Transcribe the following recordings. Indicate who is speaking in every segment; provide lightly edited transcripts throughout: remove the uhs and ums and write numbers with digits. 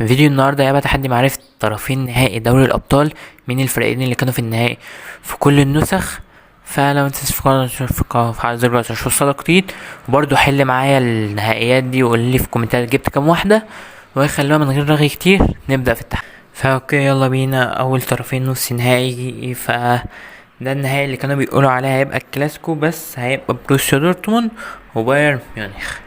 Speaker 1: فيديو النهارده هيبقى تحدي معرفة طرفين نهائي دوري الأبطال. مين الفريقين اللي كانوا في النهائي في كل النسخ؟ فلو انت في قناة في حلقة الرأس وصلك جديد، وبرضه حل معايا النهائيات دي وقول لي في الكومنتات جبت كام واحدة، وخلوها من غير رغي كتير نبدأ في التحدي. فاوكي يلا بينا. أول طرفين نص نهائي، ده النهائي اللي كانوا بيقولوا عليه هيبقى الكلاسيكو، بس هيبقى بروسيا دورتموند وبايرن ميونخ.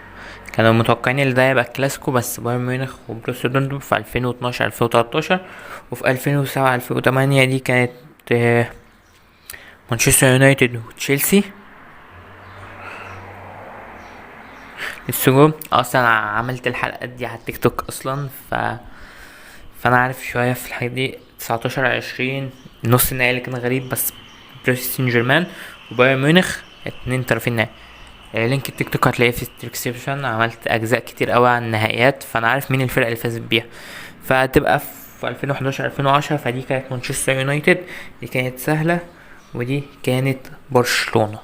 Speaker 1: كانوا متوقعين ان ده يبقى الكلاسيكو، بس بايرن ميونخ وبروسيا دورتموند في 2012 2013، وفي 2007 2008 دي كانت مانشستر يونايتد وتشيلسي. السجون اصلا عملت الحلقات دي على التيك توك اصلا، فانا عارف شويه في الحاجات دي. 19 20 نص النهائي اللي كان غريب، بس بروسيا سان جيرمان وبايرن ميونخ اتنين طرفين نهائي. لينك التيك توك هتلاقيه في الديسكريبشن. عملت اجزاء كتير قوي عن النهائيات، فانا عارف مين الفرق اللي فازت بيها. فتبقى في 2011 2010، فدي كانت مانشستر يونايتد، دي كانت سهله، ودي كانت برشلونه.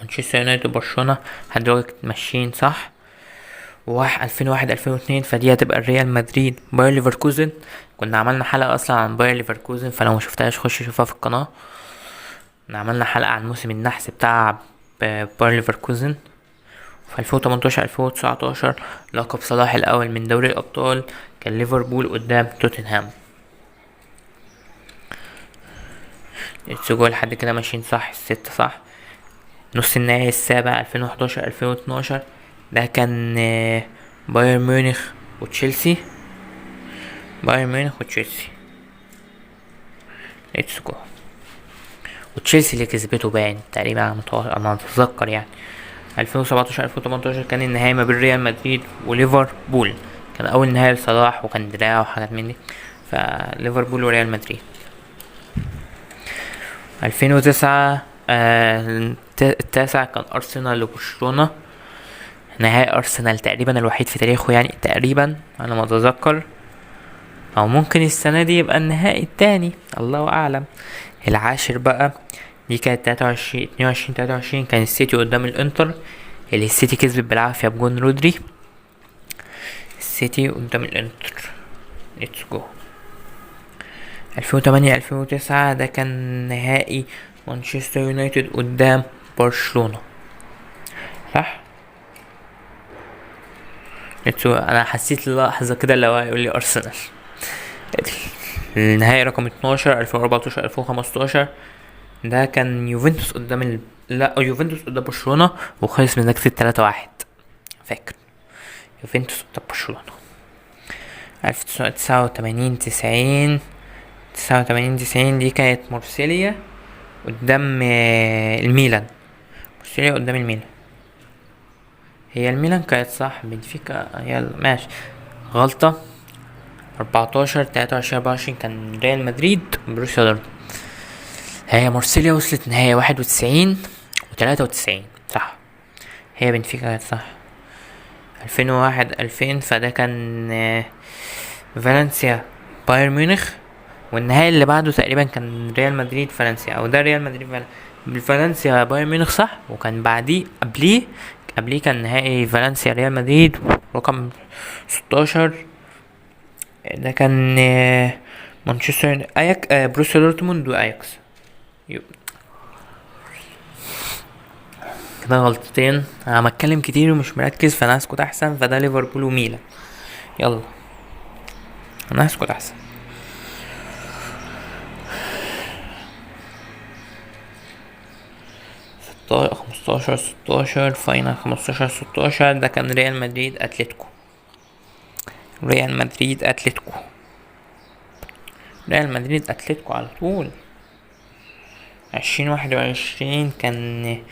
Speaker 1: مانشستر يونايتد وبرشلونه لحد دلوقتي ماشيين صح. 2001 2002 فدي هتبقى الريال مدريد باير ليفركوزن. كنا عملنا حلقه اصلا عن باير ليفركوزن، فلو ما شفتهاش خش شوفها في القناه. كنا عملنا حلقه عن موسم النحس بتاع باير ليفركوزن. في 2018 2019 لقب صلاح الاول من دوري الابطال كان ليفربول قدام توتنهام. السجول لحد كده ماشيين صح، الستة صح. نص النهائي السابع 2011 2012 ده كان بايرن ميونخ وتشيلسي. بايرن ميونخ وتشيلسي السجول، وتشيلسي اللي كسبته باين تقريبا على ما اتذكر يعني. 2017 2018 كان النهائي ما بين ريال مدريد وليفربول، كان اول نهائي لصلاح وكان دراع وحاجات من دي، فليفربول وريال مدريد. 2009 التاسع كان ارسنال وبرشلونة. نهائي ارسنال تقريبا الوحيد في تاريخه يعني، تقريبا على ما اتذكر، او ممكن السنة دي يبقى النهائي التاني، الله اعلم. العاشر بقى دي كانت 22 كان السيتي قدام الانتر، اللي السيتي كسبت بالعافية بجون رودري. السيتي قدام الانتر، ليتس جو. 2008 2009 ده كان نهائي مانشستر يونايتد قدام برشلونة صح. انا حسيت لحظة كده لو هيقول لي ارسنال. النهائي رقم 12 2014 2015 ده كان يوفنتوس قدام لا يوفنتوس قدام برشلونة، وخلص من نتيجة 3-1 فاكر. يوفنتوس قدام برشلونة. 1989 90 دي كانت مارسيليا قدام الميلان. مارسيليا قدام الميلان، هي الميلان كانت صح، بنفيكا يلا ماشي غلطة. 14 23 24 كان ريال مدريد بروسيا دورتموند. هي مارسيليا وصلت نهاية 91 و93 صح، هي بنفيكا كانت صح. 2001 2000 فده كان فالنسيا بايرن ميونخ، والنهائي اللي بعده تقريبا كان ريال مدريد فالنسيا، او ده ريال مدريد فالنسيا بايرن ميونخ صح. وكان بعديه قبليه كان نهائي فالنسيا ريال مدريد رقم 16، ده كان مانشستر بروسيا دورتموند واياكس. كده غلطتين، انا بتكلم كتير ومش مركز فانا هسكت احسن. فده ليفربول وميلان، يلا انا هسكت احسن. 15 16 فاينل 15 16 ده كان ريال مدريد اتلتيكو. ريال مدريد اتلتيكو على طول. 2021 كان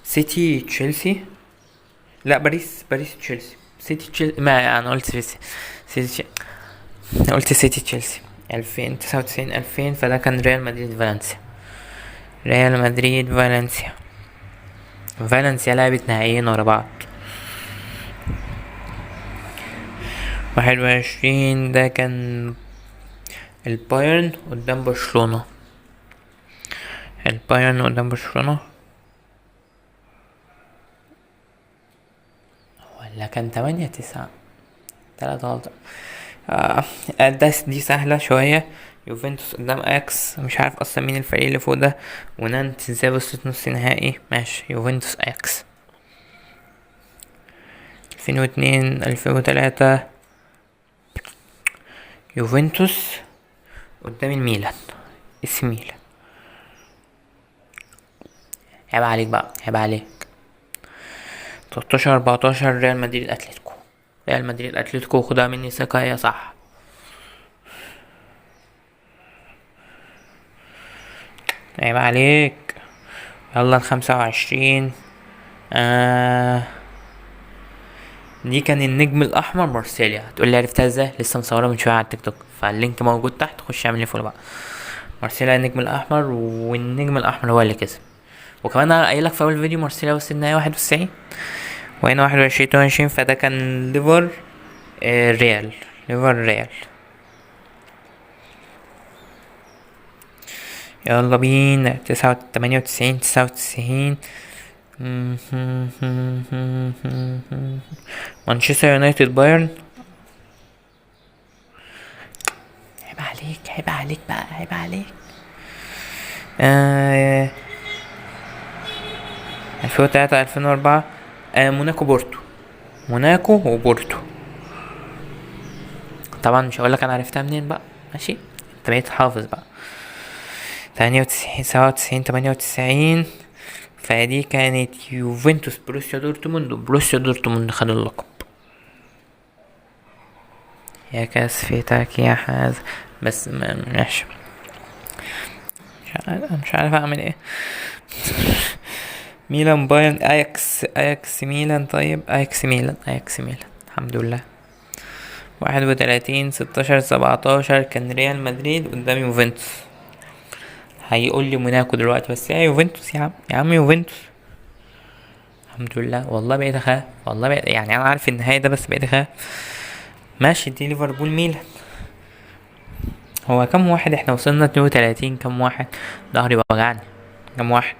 Speaker 1: سيتي تشيلسي، لا باريس تشيلسي. سيتي تشيلسي، ما انا قلت سيتي قلت سيتي تشيلسي. 2099 2000 فده كان ريال مدريد فالنسيا لعبت نهائيين ورا بعض. 21 ده كان البايرن قدام برشلونة. لا كان 8-9. 3 غلطة. دي سهلة شوية. يوفنتوس قدام اكس، مش عارف اصلا مين الفريق اللي فوق ده. ونانت ازاي وصلت نص نهائي؟ ماشي، يوفنتوس اكس. 2002 2003 يوفنتوس قدام الميلان. اسم ميلان. عيب عليك بقى، عيب عليك. 13 14 ريال مدريد اتلتيكو. ريال مدريد اتلتيكو، خدها مني ثقة، هي صح. عيب عليك. يلا ال25. دي كان النجم الاحمر مارسيليا. هتقولي عرفتها ازاي؟ لسه مصوره من شويه على التيك توك، فاللينك موجود تحت، خش اعمل لي فولو بقى. مارسيليا النجم الاحمر، والنجم الاحمر هو اللي كسب. وكمان انا قايل لك في اول فيديو مارسيليا وصل النهائي 91، وهنا 21 22، فده كان ليفر ريال. ليفر ريال. يلا بينا. 98 99. مانشستر يونايتد بايرن. عيب عليك، عيب عليك بقى، عيب عليك. 2003 2004. موناكو بورتو. موناكو وبورتو. طبعا مش هقولك انا عرفتها منين بقى، ماشي؟ انت بقيت حافظ بقى. 98 97 98. فدي كانت يوفنتوس بروسيا دورتموند، وبروسيا دورتموند خد اللقب. يا كسفتك يا حازم. بس ماشي. مش عارف اعمل ايه. ميلان بايرن اياكس ميلان. طيب اياكس ميلان الحمد لله. 31 16 17 كان ريال مدريد قدام يوفنتوس. هيقول لي موناكو دلوقتي، بس يا يوفنتوس يا عم، يا عم يوفنتوس. الحمد لله. والله بقيت اخاف، والله بقيت، يعني انا عارف النهاية ده، بس بقيت اخاف. ماشي، دي ليفربول ميلان. هو كم واحد احنا وصلنا؟ 32. كم واحد؟ ظهري بوجعني. كم واحد؟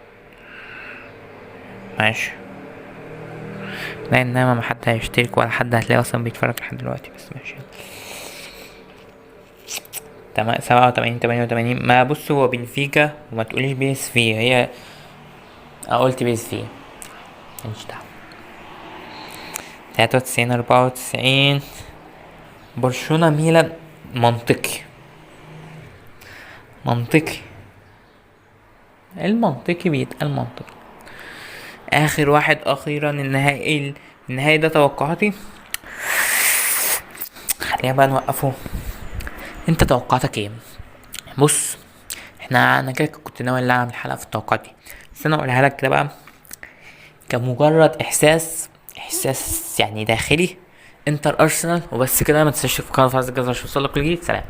Speaker 1: ماشي. لا انما ما حد هيشترك ولا حد هتلاقي اصلا بيتفرج لحد دلوقتي، بس ماشي. 87 88. ما بص، هو بنفيكا، وما تقوليش بي اس في. هي قلت بي اس في، مش دعوة. 93 94 برشلونة ميلان. منطقي. المنطقي بيتقال منطقي. اخر واحد اخيرا، النهائي ده توقعاتي. خلينا بقى نوقفه. انت توقعاتك ايه؟ بص، انا كده كنت ناوي ان اعمل حلقه في التوقعات دي، بس انا اقولها لك كده بقى كمجرد احساس يعني داخلي. انتر ارسنال وبس كده. ما تنساش في قناه فاز الجزر عشان يوصلك الجديد. سلام.